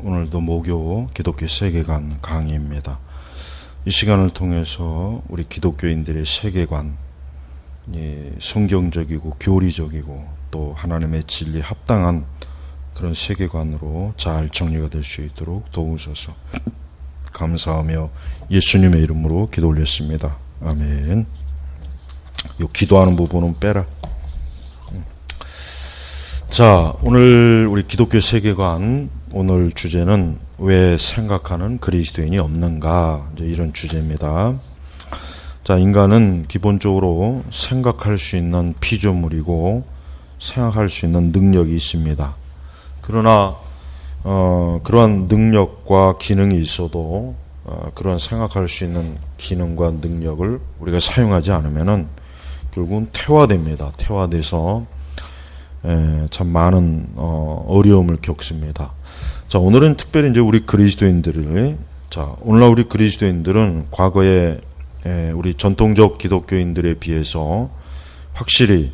오늘도 모교 기독교 세계관 강의입니다. 이 시간을 통해서 우리 기독교인들의 세계관, 성경적이고 교리적이고 또 하나님의 진리 합당한 그런 세계관으로 잘 정리가 될 수 있도록 도우셔서 감사하며 예수님의 이름으로 기도 올렸습니다. 아멘. 이 기도하는 부분은 빼라. 자, 오늘 우리 기독교 세계관, 오늘 주제는 왜 생각하는 그리스도인이 없는가, 이제 이런 주제입니다. 자, 인간은 기본적으로 생각할 수 있는 피조물이고 생각할 수 있는 능력이 있습니다. 그러나 그러한 능력과 기능이 있어도 그러한 생각할 수 있는 기능과 능력을 우리가 사용하지 않으면은 결국은 퇴화됩니다. 퇴화돼서 참 많은 어려움을 겪습니다. 자, 오늘은 특별히 이제 우리 그리스도인들을, 자, 오늘날 우리 그리스도인들은 과거에 우리 전통적 기독교인들에 비해서 확실히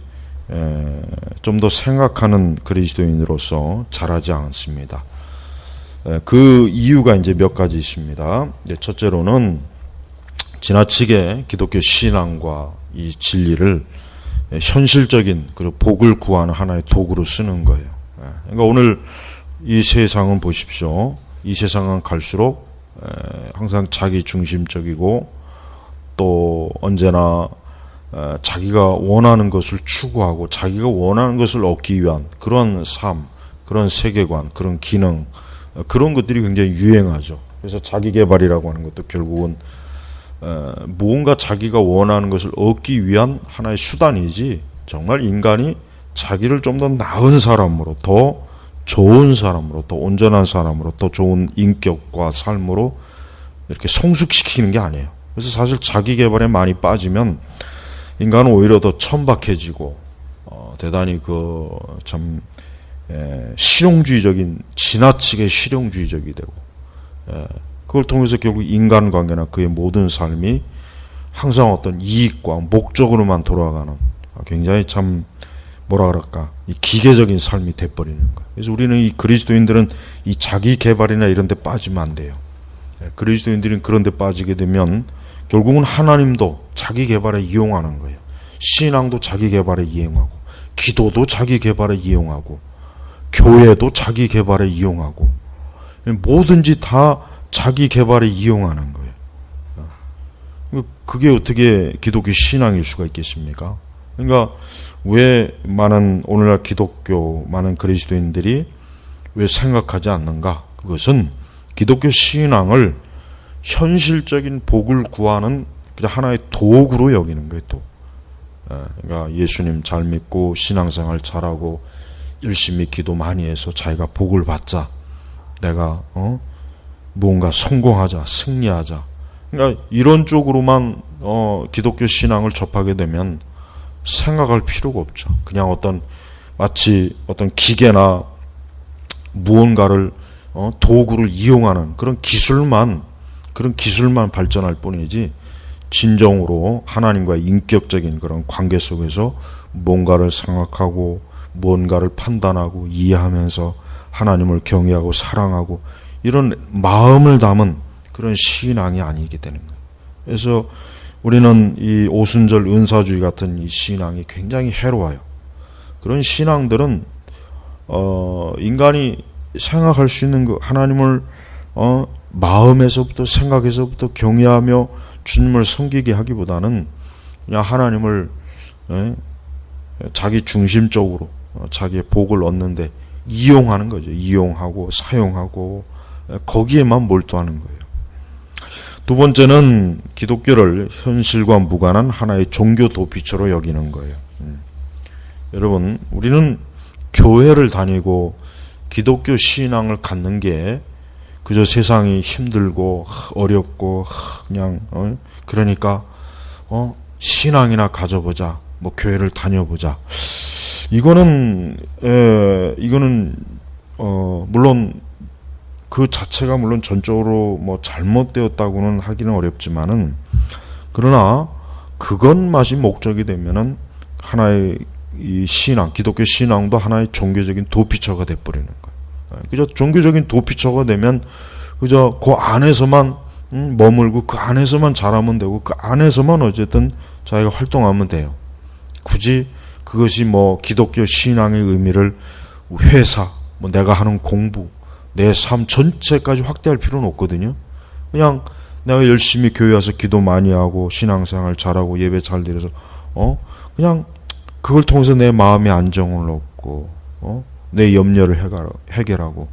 좀 더 생각하는 그리스도인으로서 자라지 않습니다. 그 이유가 이제 몇 가지 있습니다. 첫째로는 지나치게 기독교 신앙과 이 진리를 현실적인 그리고 복을 구하는 하나의 도구로 쓰는 거예요. 그러니까 오늘 이 세상은 보십시오. 이 세상은 갈수록 항상 자기 중심적이고 또 언제나 자기가 원하는 것을 추구하고 자기가 원하는 것을 얻기 위한 그런 삶, 그런 세계관, 그런 기능, 그런 것들이 굉장히 유행하죠. 그래서 자기개발이라고 하는 것도 결국은 무언가 자기가 원하는 것을 얻기 위한 하나의 수단이지, 정말 인간이 자기를 좀 더 나은 사람으로, 더 좋은 사람으로, 더 온전한 사람으로, 더 좋은 인격과 삶으로 이렇게 성숙시키는 게 아니에요. 그래서 사실 자기개발에 많이 빠지면 인간은 오히려 더 천박해지고 대단히 참 실용주의적인, 지나치게 실용주의적이 되고, 그걸 통해서 결국 인간관계나 그의 모든 삶이 항상 어떤 이익과 목적으로만 돌아가는 굉장히 참 뭐라 그럴까, 이 기계적인 삶이 돼버리는 거예요. 그래서 우리는 이 그리스도인들은 이 자기 개발이나 이런 데 빠지면 안 돼요. 그리스도인들은 그런 데 빠지게 되면 결국은 하나님도 자기 개발에 이용하는 거예요. 신앙도 자기 개발에 이용하고, 기도도 자기 개발에 이용하고, 교회도 자기 개발에 이용하고, 뭐든지 다 자기 개발에 이용하는 거예요. 그게 어떻게 기독교 신앙일 수가 있겠습니까? 그러니까 왜 오늘날 기독교 많은 그리스도인들이 왜 생각하지 않는가? 그것은 기독교 신앙을 현실적인 복을 구하는 하나의 도구로 여기는 거예요. 또, 그러니까 예수님 잘 믿고 신앙생활 잘하고 열심히 기도 많이 해서 자기가 복을 받자, 내가 뭔가 성공하자, 승리하자. 그러니까 이런 쪽으로만 기독교 신앙을 접하게 되면 생각할 필요가 없죠. 그냥 마치 어떤 기계나 무언가를 도구를 이용하는 그런 기술만 발전할 뿐이지, 진정으로 하나님과의 인격적인 그런 관계 속에서 뭔가를 생각하고 무언가를 판단하고 이해하면서 하나님을 경외하고 사랑하고 이런 마음을 담은 그런 신앙이 아니게 되는 거예요. 그래서 우리는 이 오순절 은사주의 같은 이 신앙이 굉장히 해로워요. 그런 신앙들은 인간이 생각할 수 있는 그 하나님을 마음에서부터, 생각에서부터 경외하며 주님을 섬기게 하기보다는 그냥 하나님을 자기 중심적으로 자기의 복을 얻는데 이용하는 거죠. 이용하고 사용하고 거기에만 몰두하는 거예요. 두 번째는 기독교를 현실과 무관한 하나의 종교 도피처로 여기는 거예요. 여러분, 우리는 교회를 다니고 기독교 신앙을 갖는 게 그저 세상이 힘들고 어렵고 그냥 그러니까 신앙이나 가져보자, 뭐 교회를 다녀보자. 이거는 물론 그 자체가 물론 전적으로 뭐 잘못되었다고는 하기는 어렵지만은, 그러나 그것만이 목적이 되면은 하나의 이 신앙, 기독교 신앙도 하나의 종교적인 도피처가 돼버리는 거예요. 그저 종교적인 도피처가 되면 그저 그 안에서만 머물고 그 안에서만 잘하면 되고 그 안에서만 어쨌든 자기가 활동하면 돼요. 굳이 그것이 뭐 기독교 신앙의 의미를 회사, 뭐 내가 하는 공부, 내 삶 전체까지 확대할 필요는 없거든요. 그냥 내가 열심히 교회 와서 기도 많이 하고 신앙생활 잘하고 예배 잘 드려서 그냥 그걸 통해서 내 마음의 안정을 얻고 내 염려를 해결하고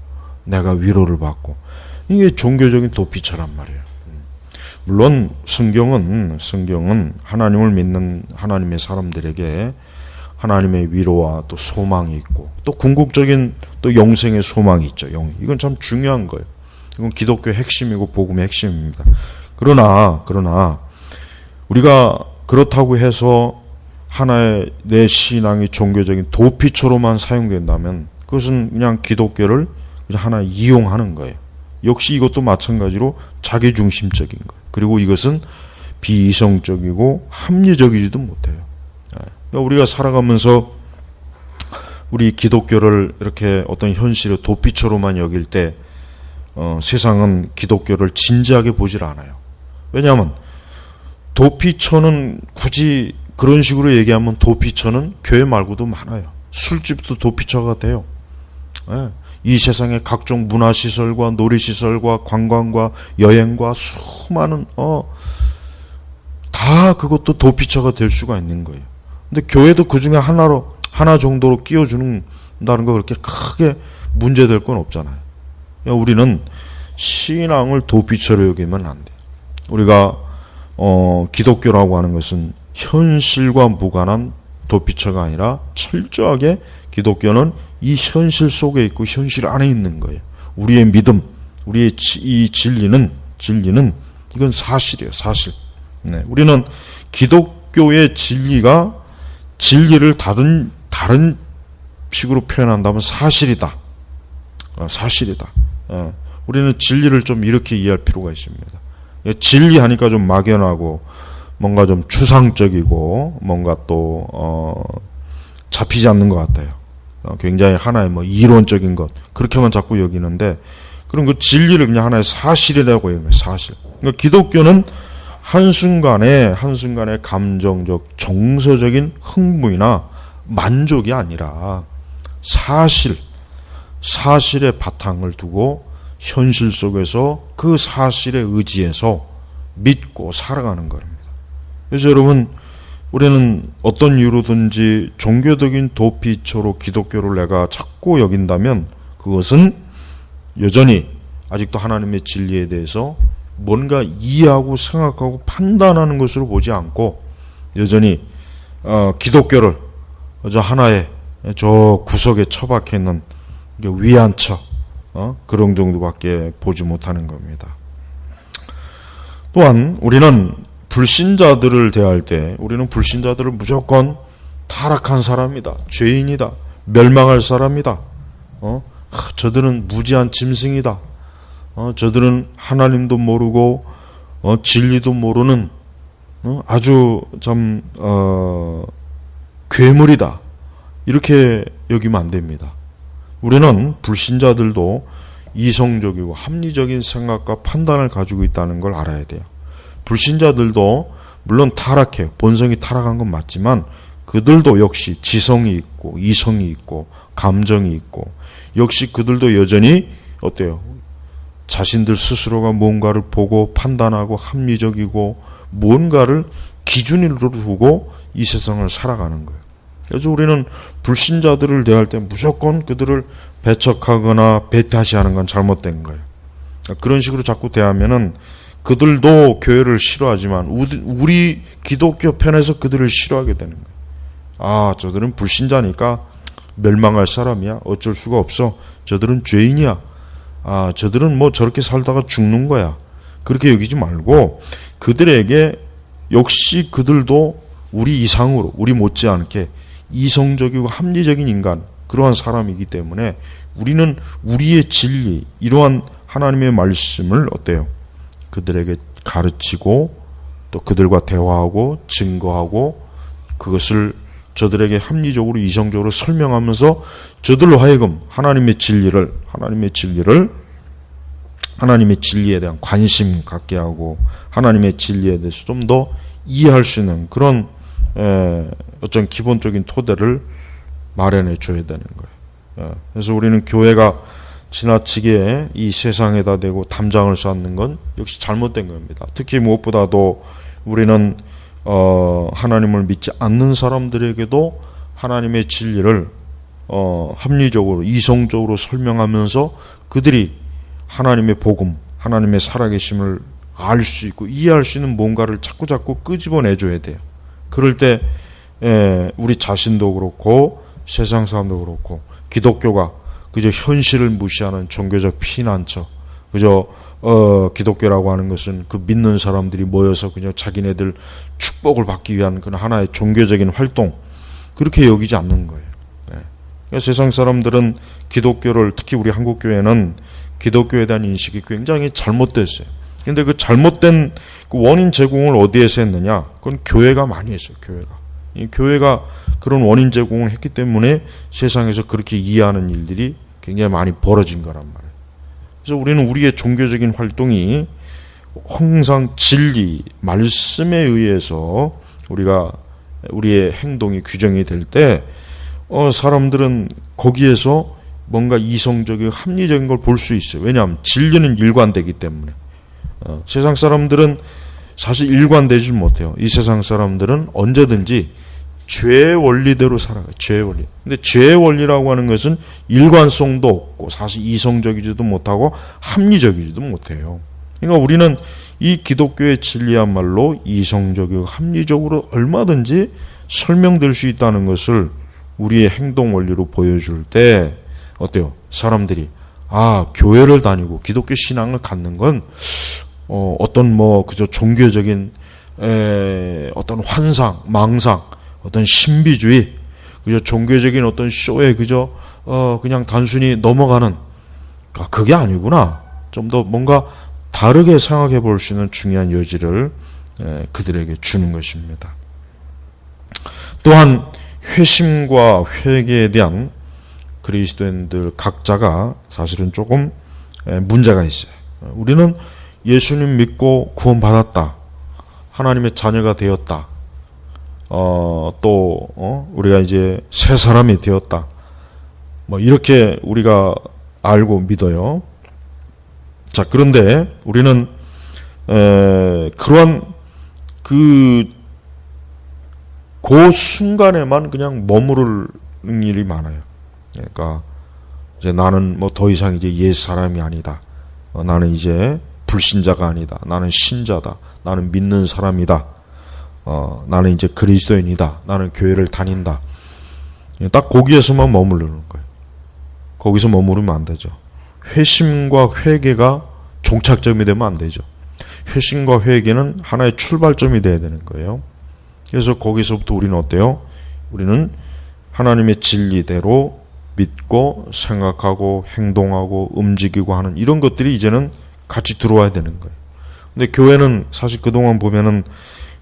내가 위로를 받고 이게 종교적인 도피처란 말이에요. 물론 성경은 하나님을 믿는 하나님의 사람들에게 하나님의 위로와 또 소망이 있고 또 궁극적인 또 영생의 소망이 있죠. 이건 참 중요한 거예요. 이건 기독교의 핵심이고 복음의 핵심입니다. 그러나 우리가 그렇다고 해서 하나의 내 신앙이 종교적인 도피처로만 사용된다면 그것은 그냥 기독교를 하나 이용하는 거예요. 역시 이것도 마찬가지로 자기중심적인 거예요. 그리고 이것은 비이성적이고 합리적이지도 못해요. 그러니까 우리가 살아가면서 우리 기독교를 이렇게 어떤 현실의 도피처로만 여길 때 세상은 기독교를 진지하게 보질 않아요. 왜냐하면 도피처는 굳이 그런 식으로 얘기하면 도피처는 교회 말고도 많아요. 술집도 도피처가 돼요. 이 세상의 각종 문화시설과 놀이시설과 관광과 여행과 수많은 다 그것도 도피처가 될 수가 있는 거예요. 근데 교회도 그 중에 하나 정도로 끼워주는다는 거 그렇게 크게 문제될 건 없잖아요. 우리는 신앙을 도피처로 여기면 안 돼요. 우리가 기독교라고 하는 것은 현실과 무관한 도피처가 아니라 철저하게 기독교는 이 현실 속에 있고 현실 안에 있는 거예요. 우리의 믿음, 우리의 이 진리는 이건 사실이에요. 사실. 네, 우리는 기독교의 진리를 다른 식으로 표현한다면 사실이다. 사실이다. 우리는 진리를 좀 이렇게 이해할 필요가 있습니다. 진리 하니까 좀 막연하고 뭔가 좀 추상적이고 뭔가 또 잡히지 않는 것 같아요. 굉장히 하나의 뭐 이론적인 것 그렇게만 자꾸 여기는데 그럼 그 진리를 그냥 하나의 사실이라고 얘기해요. 사실. 그러니까 기독교는 한순간의 감정적 정서적인 흥분이나 만족이 아니라 사실의 바탕을 두고 현실 속에서 그 사실에 의지해서 믿고 살아가는 겁니다. 그래서 여러분 우리는 어떤 이유로든지 종교적인 도피처로 기독교를 내가 자꾸 여긴다면 그것은 여전히 아직도 하나님의 진리에 대해서 뭔가 이해하고 생각하고 판단하는 것으로 보지 않고 여전히 기독교를 저 하나의 저 구석에 처박혀 있는 위안처 그런 정도밖에 보지 못하는 겁니다. 또한 우리는 불신자들을 대할 때 우리는 불신자들을 무조건 타락한 사람이다, 죄인이다, 멸망할 사람이다, 저들은 무지한 짐승이다, 저들은 하나님도 모르고 진리도 모르는 아주 참 괴물이다, 이렇게 여기면 안 됩니다. 우리는 불신자들도 이성적이고 합리적인 생각과 판단을 가지고 있다는 걸 알아야 돼요. 불신자들도 물론 타락해요. 본성이 타락한 건 맞지만 그들도 역시 지성이 있고 이성이 있고 감정이 있고 역시 그들도 여전히 어때요? 자신들 스스로가 뭔가를 보고 판단하고 합리적이고 뭔가를 기준으로 두고 이 세상을 살아가는 거예요. 그래서 우리는 불신자들을 대할 때 무조건 그들을 배척하거나 배타시하는 건 잘못된 거예요. 그런 식으로 자꾸 대하면은 그들도 교회를 싫어하지만 우리 기독교 편에서 그들을 싫어하게 되는 거예요. 아, 저들은 불신자니까 멸망할 사람이야. 어쩔 수가 없어. 저들은 죄인이야. 아, 저들은 뭐 저렇게 살다가 죽는 거야. 그렇게 여기지 말고 그들에게 역시 그들도 우리 이상으로, 우리 못지않게 이성적이고 합리적인 인간, 그러한 사람이기 때문에 우리는 우리의 진리, 이러한 하나님의 말씀을 어때요? 그들에게 가르치고 또 그들과 대화하고 증거하고 그것을 저들에게 합리적으로 이성적으로 설명하면서 저들로 하여금 하나님의 진리에 대한 관심 갖게 하고 하나님의 진리에 대해서 좀 더 이해할 수 있는 그런 어떤 기본적인 토대를 마련해 줘야 되는 거예요. 그래서 우리는 교회가 지나치게 이 세상에다 대고 담장을 쌓는 건 역시 잘못된 겁니다. 특히 무엇보다도 우리는 하나님을 믿지 않는 사람들에게도 하나님의 진리를 합리적으로 이성적으로 설명하면서 그들이 하나님의 복음, 하나님의 살아계심을 알 수 있고 이해할 수 있는 뭔가를 자꾸 끄집어내줘야 돼요. 그럴 때 우리 자신도 그렇고 세상 사람도 그렇고 기독교가 그저 현실을 무시하는 종교적 피난처, 그저 기독교라고 하는 것은 그 믿는 사람들이 모여서 그냥 자기네들 축복을 받기 위한 그런 하나의 종교적인 활동, 그렇게 여기지 않는 거예요. 그러니까 세상 사람들은 기독교를, 특히 우리 한국 교회는 기독교에 대한 인식이 굉장히 잘못됐어요. 근데 그 잘못된 그 원인 제공을 어디에서 했느냐? 그건 교회가 많이 했어요. 교회가 그런 원인 제공을 했기 때문에 세상에서 그렇게 이해하는 일들이 굉장히 많이 벌어진 거란 말이에요. 그래서 우리는 우리의 종교적인 활동이 항상 진리, 말씀에 의해서 우리의 행동이 규정이 될 때 사람들은 거기에서 뭔가 이성적이고 합리적인 걸 볼 수 있어요. 왜냐하면 진리는 일관되기 때문에. 세상 사람들은 사실 일관되지 못해요. 이 세상 사람들은 언제든지 죄의 원리대로 살아가요. 죄의 원리. 근데 죄의 원리라고 하는 것은 일관성도 없고 사실 이성적이지도 못하고 합리적이지도 못해요. 그러니까 우리는 이 기독교의 진리야말로 이성적이고 합리적으로 얼마든지 설명될 수 있다는 것을 우리의 행동 원리로 보여줄 때 어때요? 사람들이 교회를 다니고 기독교 신앙을 갖는 건 어떤 그저 종교적인 어떤 환상, 망상, 어떤 신비주의, 그저 종교적인 어떤 쇼에 그저 그냥 단순히 넘어가는, 그게 아니구나. 좀 더 뭔가 다르게 생각해 볼 수 있는 중요한 여지를 그들에게 주는 것입니다. 또한 회심과 회개에 대한 그리스도인들 각자가 사실은 조금 문제가 있어요. 우리는 예수님 믿고 구원받았다, 하나님의 자녀가 되었다, 우리가 이제 새 사람이 되었다, 이렇게 우리가 알고 믿어요. 자, 그런데 우리는 그런 그 순간에만 그냥 머무르는 일이 많아요. 그러니까 이제 나는 더 이상 이제 옛 사람이 아니다. 나는 이제 불신자가 아니다. 나는 신자다. 나는 믿는 사람이다. 나는 이제 그리스도인이다. 나는 교회를 다닌다. 딱 거기에서만 머무르는 거예요. 거기서 머무르면 안 되죠. 회심과 회개가 종착점이 되면 안 되죠. 회심과 회개는 하나의 출발점이 돼야 되는 거예요. 그래서 거기서부터 우리는 어때요? 우리는 하나님의 진리대로 믿고 생각하고 행동하고 움직이고 하는 이런 것들이 이제는 같이 들어와야 되는 거예요. 근데 교회는 사실 그동안 보면은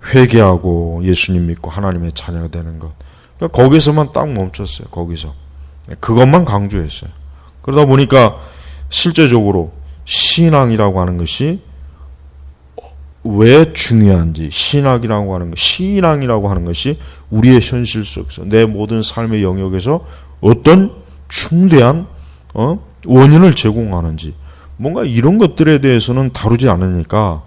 회개하고 예수님 믿고 하나님의 자녀가 되는 것, 그러니까 거기서만 딱 멈췄어요. 거기서 그것만 강조했어요. 그러다 보니까 실제적으로 신앙이라고 하는 것이 왜 중요한지, 신앙이라고 하는 것이 우리의 현실 속에서 내 모든 삶의 영역에서 어떤 중대한 원인을 제공하는지, 뭔가 이런 것들에 대해서는 다루지 않으니까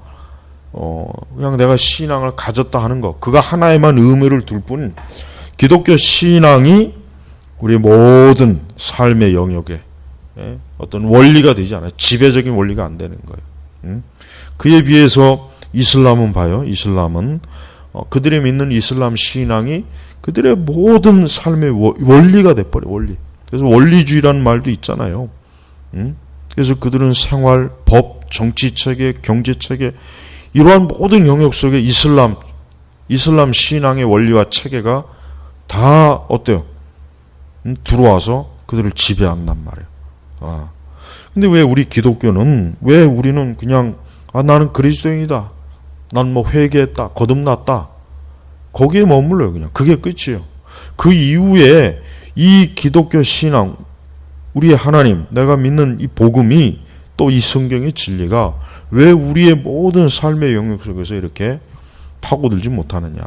그냥 내가 신앙을 가졌다 하는 것, 그가 하나에만 의미를 둘 뿐, 기독교 신앙이 우리 모든 삶의 영역에 어떤 원리가 되지 않아요. 지배적인 원리가 안 되는 거예요. 그에 비해서 이슬람은 봐요. 이슬람은 그들이 믿는 이슬람 신앙이 그들의 모든 삶의 원리가 돼버려. 원리. 그래서 원리주의라는 말도 있잖아요. 그래서 그들은 생활, 법, 정치체계, 경제체계, 이러한 모든 영역 속에 이슬람 신앙의 원리와 체계가 다 어때요? 들어와서 그들을 지배한단 말이에요. 근데 왜 우리 기독교는, 왜 우리는 그냥 나는 그리스도인이다, 난 회개했다, 거듭났다, 거기에 머물러요. 그냥 그게 끝이에요. 그 이후에 이 기독교 신앙, 우리의 하나님, 내가 믿는 이 복음이 또 이 성경의 진리가 왜 우리의 모든 삶의 영역 속에서 이렇게 파고들지 못하느냐.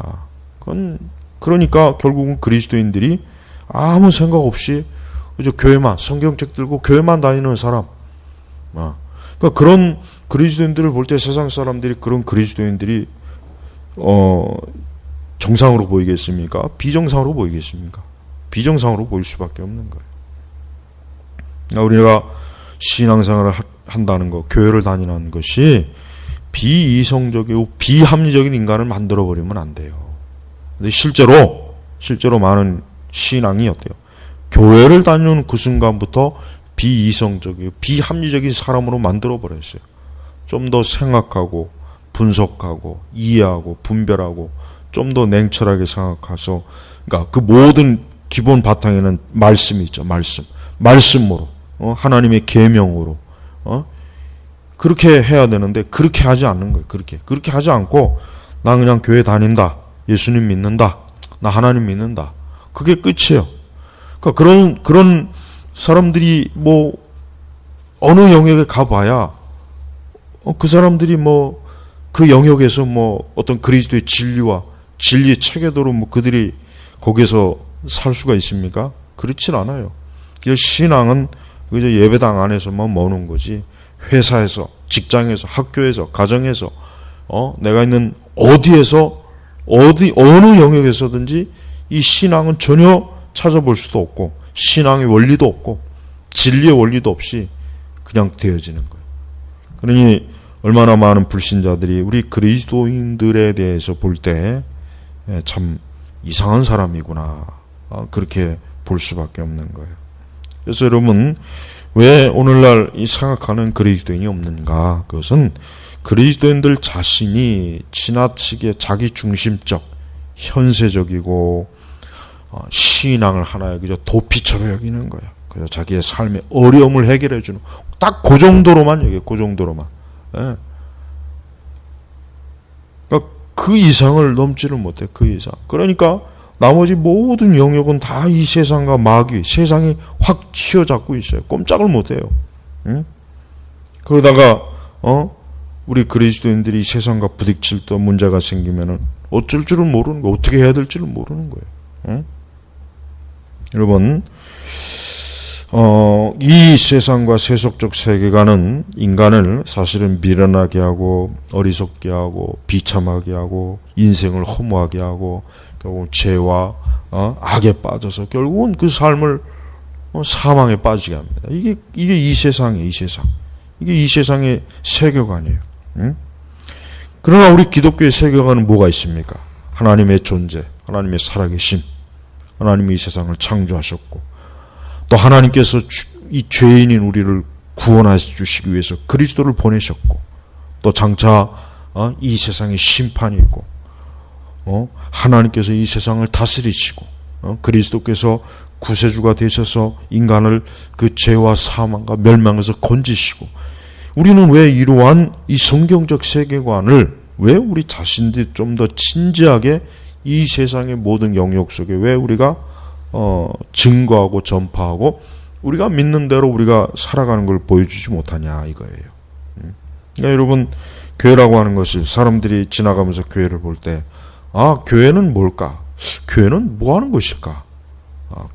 그러니까 결국은 그리스도인들이 아무 생각 없이 그저 교회만, 성경책 들고 교회만 다니는 사람. 그러니까 그런 그리스도인들을 볼 때 세상 사람들이 그런 그리스도인들이 정상으로 보이겠습니까? 비정상으로 보이겠습니까? 비정상으로 보일 수밖에 없는 거예요. 그러니까 우리가 신앙생활을 한다는 것, 교회를 다니는 것이 비이성적이고 비합리적인 인간을 만들어버리면 안 돼요. 근데 실제로 많은 신앙이 어때요? 교회를 다니는 그 순간부터 비이성적이고 비합리적인 사람으로 만들어버렸어요. 좀 더 생각하고 분석하고 이해하고 분별하고 좀 더 냉철하게 생각해서, 그러니까 그 모든 기본 바탕에는 말씀이 있죠. 말씀으로, 하나님의 계명으로, 그렇게 해야 되는데 그렇게 하지 않는 거예요. 그렇게 하지 않고 나 그냥 교회 다닌다, 예수님 믿는다, 나 하나님 믿는다, 그게 끝이에요. 그러니까 그런 사람들이 뭐 어느 영역에 가봐야 그 사람들이 뭐 그 영역에서 뭐 어떤 그리스도의 진리와 진리의 체계도로 뭐 그들이 거기서 살 수가 있습니까? 그렇진 않아요. 신앙은 그저 예배당 안에서만 머는 거지, 회사에서, 직장에서, 학교에서, 가정에서, 내가 있는 어디에서, 어느 영역에서든지 이 신앙은 전혀 찾아볼 수도 없고, 신앙의 원리도 없고, 진리의 원리도 없이 그냥 되어지는 거예요. 그러니 얼마나 많은 불신자들이 우리 그리스도인들에 대해서 볼 때 참 이상한 사람이구나, 그렇게 볼 수밖에 없는 거예요. 그래서 여러분, 왜 오늘날 이 생각하는 그리스도인이 없는가? 그것은 그리스도인들 자신이 지나치게 자기중심적, 현세적이고 신앙을 하나의 그저 도피처럼 여기는 거예요. 그래서 자기의 삶의 어려움을 해결해 주는, 딱 그 정도로만 여기요. 그 정도로만. 예. 그러니까 그 이상을 넘지를 못해. 그 이상. 그러니까 나머지 모든 영역은 다 이 세상과 마귀, 세상이 확 휘어잡고 있어요. 꼼짝을 못해요. 응? 그러다가 우리 그리스도인들이 세상과 부딪힐 때 문제가 생기면은 어쩔 줄은 모르는 거예요. 어떻게 해야 될지를 모르는 거예요. 응? 여러분, 이 세상과 세속적 세계관은 인간을 사실은 미련하게 하고 어리석게 하고 비참하게 하고 인생을 허무하게 하고 결국은 죄와 악에 빠져서 결국은 그 삶을 사망에 빠지게 합니다. 이게 이 세상이에요. 이 세상. 이게 이 세상의 세계관이에요. 응? 그러나 우리 기독교의 세계관은 뭐가 있습니까? 하나님의 존재, 하나님의 살아계심, 하나님이 이 세상을 창조하셨고, 또 하나님께서 이 죄인인 우리를 구원해 주시기 위해서 그리스도를 보내셨고, 또 장차 이 세상에 심판이 있고, 하나님께서 이 세상을 다스리시고, 그리스도께서 구세주가 되셔서 인간을 그 죄와 사망과 멸망에서 건지시고, 우리는 왜 이러한 이 성경적 세계관을 왜 우리 자신들이 좀 더 진지하게 이 세상의 모든 영역 속에 왜 우리가 증거하고 전파하고 우리가 믿는 대로 우리가 살아가는 걸 보여주지 못하냐 이거예요. 그러니까 여러분, 교회라고 하는 것을 사람들이 지나가면서 교회를 볼 때 교회는 뭘까? 교회는 뭐 하는 것일까?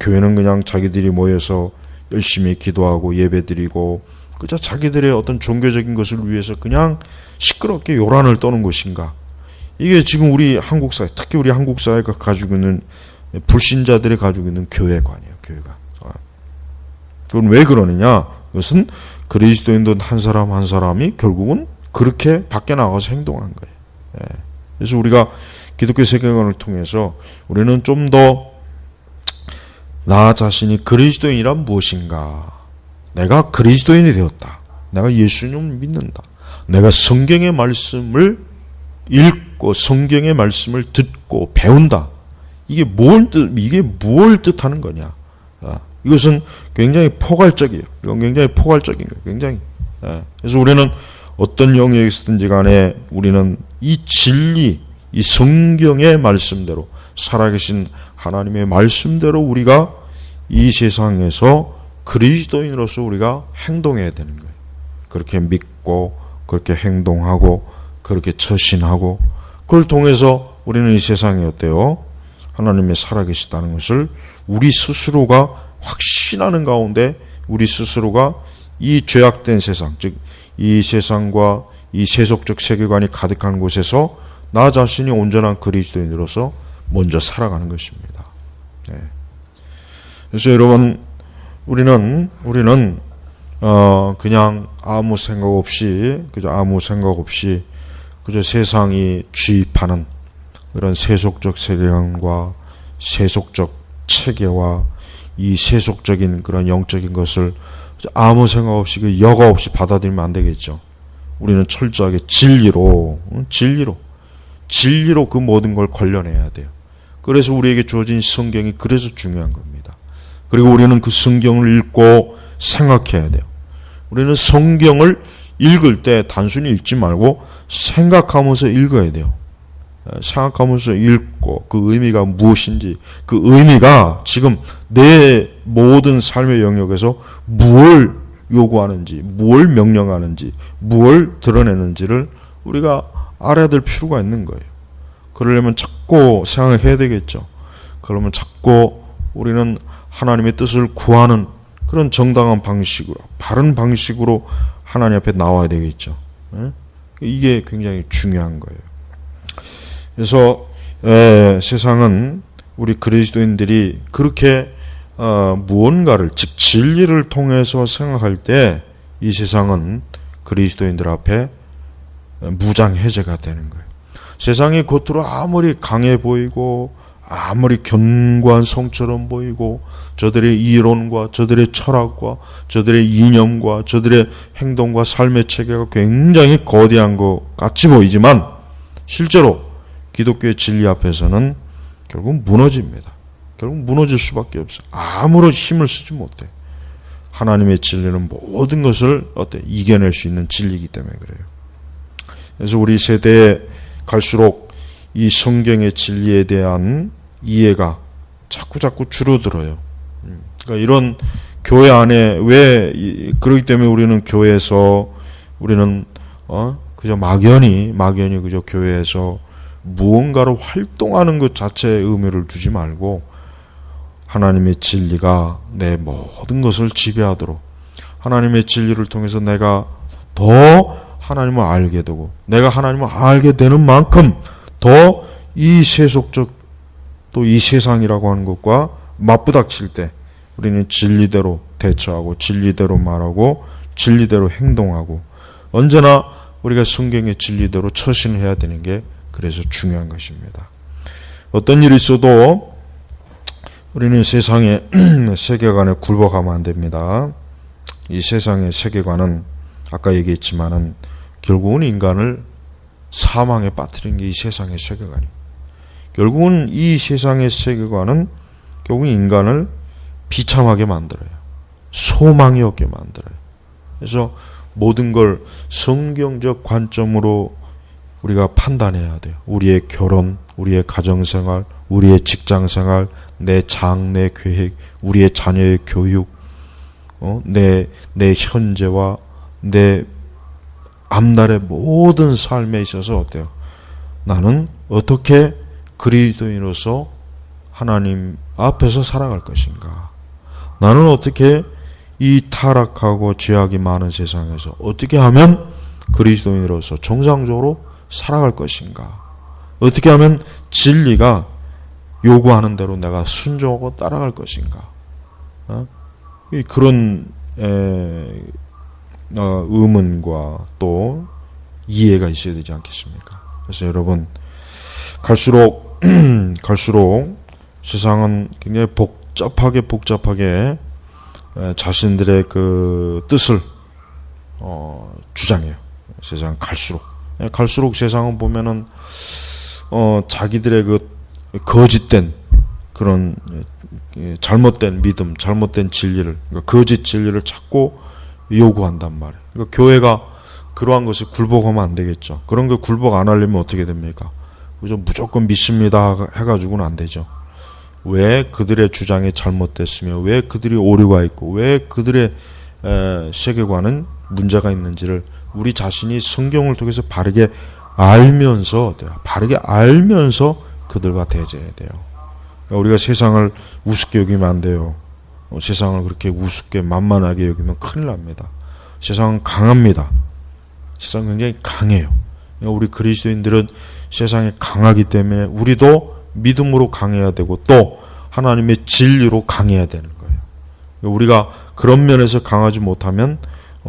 교회는 그냥 자기들이 모여서 열심히 기도하고 예배드리고 그저 자기들의 어떤 종교적인 것을 위해서 그냥 시끄럽게 요란을 떠는 것인가? 이게 지금 우리 한국 사회, 특히 우리 한국 사회가 가지고 있는 불신자들이 가지고 있는 교회관이에요. 교회가. 그건 왜 그러느냐? 그것은 그리스도인들 한 사람 한 사람이 결국은 그렇게 밖에 나가서 행동한 거예요. 그래서 우리가 기독교 세계관을 통해서 우리는 좀 더 나 자신이 그리스도인이란 무엇인가? 내가 그리스도인이 되었다. 내가 예수님을 믿는다. 내가 성경의 말씀을 읽고 성경의 말씀을 듣고 배운다. 이게 뭘 뜻하는 거냐? 이것은 굉장히 포괄적이에요. 이건 굉장히 포괄적인 거예요. 굉장히. 그래서 우리는 어떤 영역에 있든지 간에 우리는 이 진리, 이 성경의 말씀대로 살아계신 하나님의 말씀대로 우리가 이 세상에서 그리스도인으로서 우리가 행동해야 되는 거예요. 그렇게 믿고 그렇게 행동하고 그렇게 처신하고 그걸 통해서 우리는 이 세상에 어때요? 하나님의 살아계시다는 것을 우리 스스로가 확신하는 가운데 우리 스스로가 이 죄악된 세상, 즉 이 세상과 이 세속적 세계관이 가득한 곳에서 나 자신이 온전한 그리스도인으로서 먼저 살아가는 것입니다. 네. 그래서 여러분 우리는 그냥 아무 생각 없이 그저 세상이 주입하는 그런 세속적 세계관과 세속적 체계와 이 세속적인 그런 영적인 것을 아무 생각 없이 그 여과 없이 받아들이면 안 되겠죠. 우리는 철저하게 진리로 그 모든 걸 걸려내야 돼요. 그래서 우리에게 주어진 성경이 그래서 중요한 겁니다. 그리고 우리는 그 성경을 읽고 생각해야 돼요. 우리는 성경을 읽을 때 단순히 읽지 말고 생각하면서 읽어야 돼요. 생각하면서 읽고 그 의미가 무엇인지, 그 의미가 지금 내 모든 삶의 영역에서 무엇을 요구하는지, 무엇을 명령하는지, 무엇을 드러내는지를 우리가 알아야 될 필요가 있는 거예요. 그러려면 자꾸 생각해야 되겠죠. 그러면 자꾸 우리는 하나님의 뜻을 구하는 그런 정당한 방식으로, 바른 방식으로 하나님 앞에 나와야 되겠죠. 이게 굉장히 중요한 거예요. 그래서 세상은 우리 그리스도인들이 그렇게 무언가를, 즉 진리를 통해서 생각할 때 이 세상은 그리스도인들 앞에 무장해제가 되는 거예요. 세상이 겉으로 아무리 강해 보이고 아무리 견고한 성처럼 보이고 저들의 이론과 저들의 철학과 저들의 이념과 저들의 행동과 삶의 체계가 굉장히 거대한 것 같이 보이지만 실제로 기독교의 진리 앞에서는 결국 무너집니다. 결국 무너질 수밖에 없어요. 아무런 힘을 쓰지 못해. 하나님의 진리는 모든 것을 이겨낼 수 있는 진리이기 때문에 그래요. 그래서 우리 세대에 갈수록 이 성경의 진리에 대한 이해가 자꾸 줄어들어요. 그러니까 이런 교회 안에 그렇기 때문에 우리는 교회에서 우리는 그저 막연히 그저 교회에서 무언가를 활동하는 것 자체에 의미를 두지 말고 하나님의 진리가 내 모든 것을 지배하도록 하나님의 진리를 통해서 내가 더 하나님을 알게 되고 내가 하나님을 알게 되는 만큼 더 이 세속적 또 이 세상이라고 하는 것과 맞부닥칠 때 우리는 진리대로 대처하고 진리대로 말하고 진리대로 행동하고 언제나 우리가 성경의 진리대로 처신해야 되는 게 그래서 중요한 것입니다. 어떤 일이 있어도 우리는 세상의 세계관에 굴복하면 안 됩니다. 이 세상의 세계관은 아까 얘기했지만은 결국은 인간을 사망에 빠뜨린 게 이 세상의 세계관이에요. 결국은 이 세상의 세계관은 결국 인간을 비참하게 만들어요. 소망이 없게 만들어요. 그래서 모든 걸 성경적 관점으로 우리가 판단해야 돼요. 우리의 결혼, 우리의 가정생활, 우리의 직장생활, 내 장래 계획, 우리의 자녀의 교육, 내 현재와 내 앞날의 모든 삶에 있어서 어때요? 나는 어떻게 그리스도인으로서 하나님 앞에서 살아갈 것인가? 나는 어떻게 이 타락하고 죄악이 많은 세상에서 어떻게 하면 그리스도인으로서 정상적으로 살아갈 것인가? 어떻게 하면 진리가 요구하는 대로 내가 순종하고 따라갈 것인가? 그런 의문과 또 이해가 있어야 되지 않겠습니까? 그래서 여러분 갈수록 세상은 굉장히 복잡하게 자신들의 그 뜻을 주장해요. 세상 갈수록 세상은 보면은 자기들의 그 거짓된 그런 잘못된 믿음, 잘못된 진리를, 그러니까 거짓 진리를 찾고 요구한단 말이에요. 그러니까 교회가 그러한 것에 굴복하면 안 되겠죠. 그런 거 굴복 안 하려면 어떻게 됩니까? 그저 무조건 믿습니다 해가지고는 안 되죠. 왜 그들의 주장이 잘못됐으며 왜 그들이 오류가 있고 왜 그들의 세계관은 문제가 있는지를 우리 자신이 성경을 통해서 바르게 알면서 그들과 대제해야 돼요. 그러니까 우리가 세상을 우습게 여기면 안 돼요. 세상을 그렇게 우습게 만만하게 여기면 큰일 납니다. 세상은 강합니다. 세상은 굉장히 강해요. 그러니까 우리 그리스도인들은 세상에 강하기 때문에 우리도 믿음으로 강해야 되고 또 하나님의 진리로 강해야 되는 거예요. 우리가 그런 면에서 강하지 못하면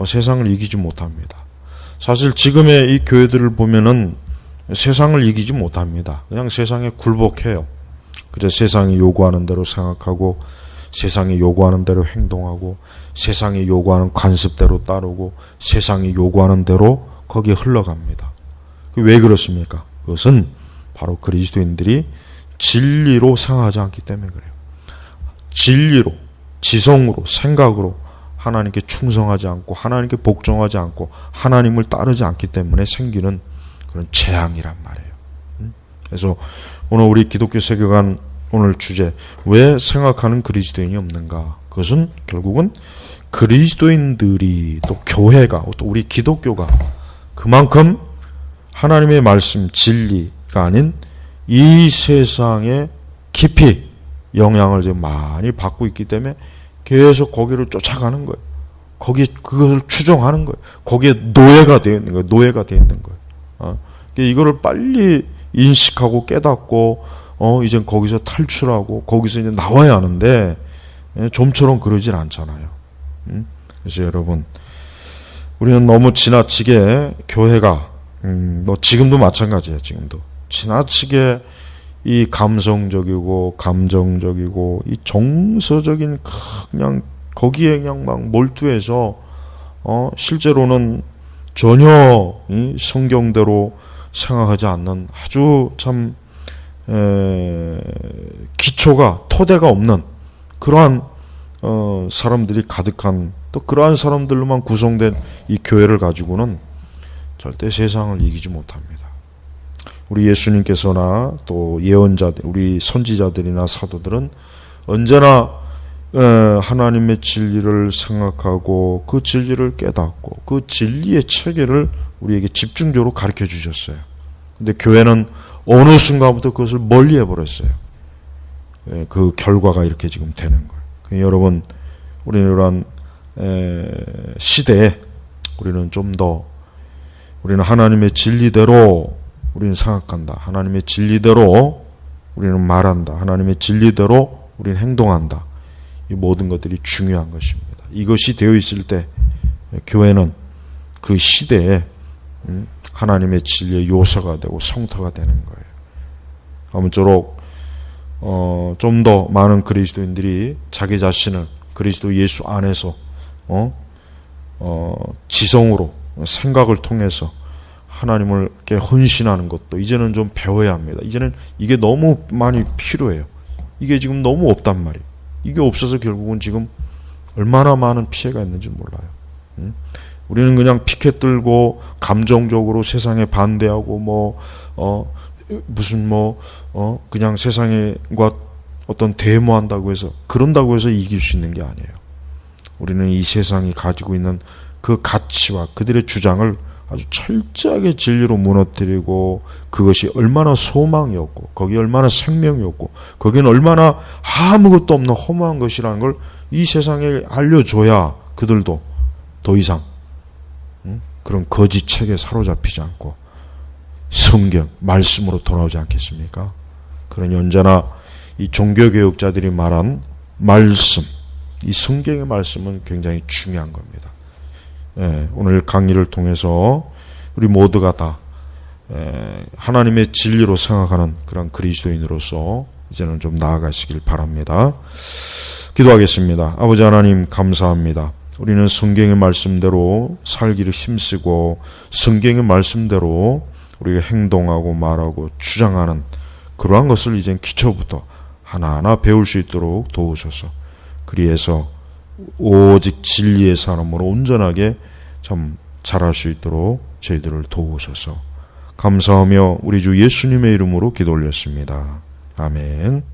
세상을 이기지 못합니다. 사실 지금의 이 교회들을 보면은 세상을 이기지 못합니다. 그냥 세상에 굴복해요. 그래서 세상이 요구하는 대로 생각하고 세상이 요구하는 대로 행동하고 세상이 요구하는 관습대로 따르고 세상이 요구하는 대로 거기에 흘러갑니다. 왜 그렇습니까? 그것은 바로 그리스도인들이 진리로 생각하지 않기 때문에 그래요. 진리로, 지성으로, 생각으로 하나님께 충성하지 않고 하나님께 복종하지 않고 하나님을 따르지 않기 때문에 생기는 그런 재앙이란 말이에요. 그래서 오늘 우리 기독교 세계관 오늘 주제, 왜 생각하는 그리스도인이 없는가? 그것은 결국은 그리스도인들이 또 교회가 또 우리 기독교가 그만큼 하나님의 말씀 진리가 아닌 이 세상에 깊이 영향을 지금 많이 받고 있기 때문에 계속 거기를 쫓아가는 거예요. 거기에 그것을 추종하는 거예요. 거기에 노예가 되어 있는 거예요. 노예가 되어 있는 거예요. 이거를 빨리 인식하고 깨닫고 이제 거기서 탈출하고 거기서 이제 나와야 하는데 좀처럼 그러질 않잖아요. 그래서 여러분 우리는 너무 지나치게 교회가 뭐 지금도 마찬가지예요. 지금도 지나치게 이 감성적이고 감정적이고 이 정서적인 그냥 거기에 그냥 막 몰두해서 실제로는 전혀 이 성경대로 생각하지 않는 아주 참 기초가 토대가 없는 그러한 사람들이 가득한 또 그러한 사람들로만 구성된 이 교회를 가지고는 절대 세상을 이기지 못합니다. 우리 예수님께서나 또 예언자들, 우리 선지자들이나 사도들은 언제나 하나님의 진리를 생각하고 그 진리를 깨닫고 그 진리의 체계를 우리에게 집중적으로 가르쳐 주셨어요. 근데 교회는 어느 순간부터 그것을 멀리 해버렸어요. 그 결과가 이렇게 지금 되는 거예요. 여러분, 우리는 이러한 시대에 우리는 좀 더 우리는 하나님의 진리대로 우리는 생각한다. 하나님의 진리대로 우리는 말한다. 하나님의 진리대로 우리는 행동한다. 이 모든 것들이 중요한 것입니다. 이것이 되어 있을 때 교회는 그 시대에 하나님의 진리의 요소가 되고 성터가 되는 거예요. 아무쪼록 좀 더 많은 그리스도인들이 자기 자신을 그리스도 예수 안에서 지성으로 생각을 통해서 하나님을 이렇게 헌신하는 것도 이제는 좀 배워야 합니다. 이제는 이게 너무 많이 필요해요. 이게 지금 너무 없단 말이에요. 이게 없어서 결국은 지금 얼마나 많은 피해가 있는지 몰라요. 우리는 그냥 피켓 들고 감정적으로 세상에 반대하고 그냥 세상과 어떤 데모한다고 해서 그런다고 해서 이길 수 있는 게 아니에요. 우리는 이 세상이 가지고 있는 그 가치와 그들의 주장을 아주 철저하게 진리로 무너뜨리고 그것이 얼마나 소망이었고 거기에 얼마나 생명이었고 거기는 얼마나 아무것도 없는 허무한 것이라는 걸 이 세상에 알려줘야 그들도 더 이상 그런 거짓 책에 사로잡히지 않고 성경, 말씀으로 돌아오지 않겠습니까? 그러니 언제나 이 종교개혁자들이 말한 말씀, 이 성경의 말씀은 굉장히 중요한 겁니다. 오늘 강의를 통해서 우리 모두가 다 하나님의 진리로 생각하는 그런 그리스도인으로서 이제는 좀 나아가시길 바랍니다. 기도하겠습니다. 아버지 하나님 감사합니다. 우리는 성경의 말씀대로 살기를 힘쓰고 성경의 말씀대로 우리가 행동하고 말하고 주장하는 그러한 것을 이젠 기초부터 하나하나 배울 수 있도록 도우소서. 그리해서 오직 진리의 사람으로 온전하게 참 잘할 수 있도록 저희들을 도우소서. 감사하며 우리 주 예수님의 이름으로 기도 올렸습니다. 아멘.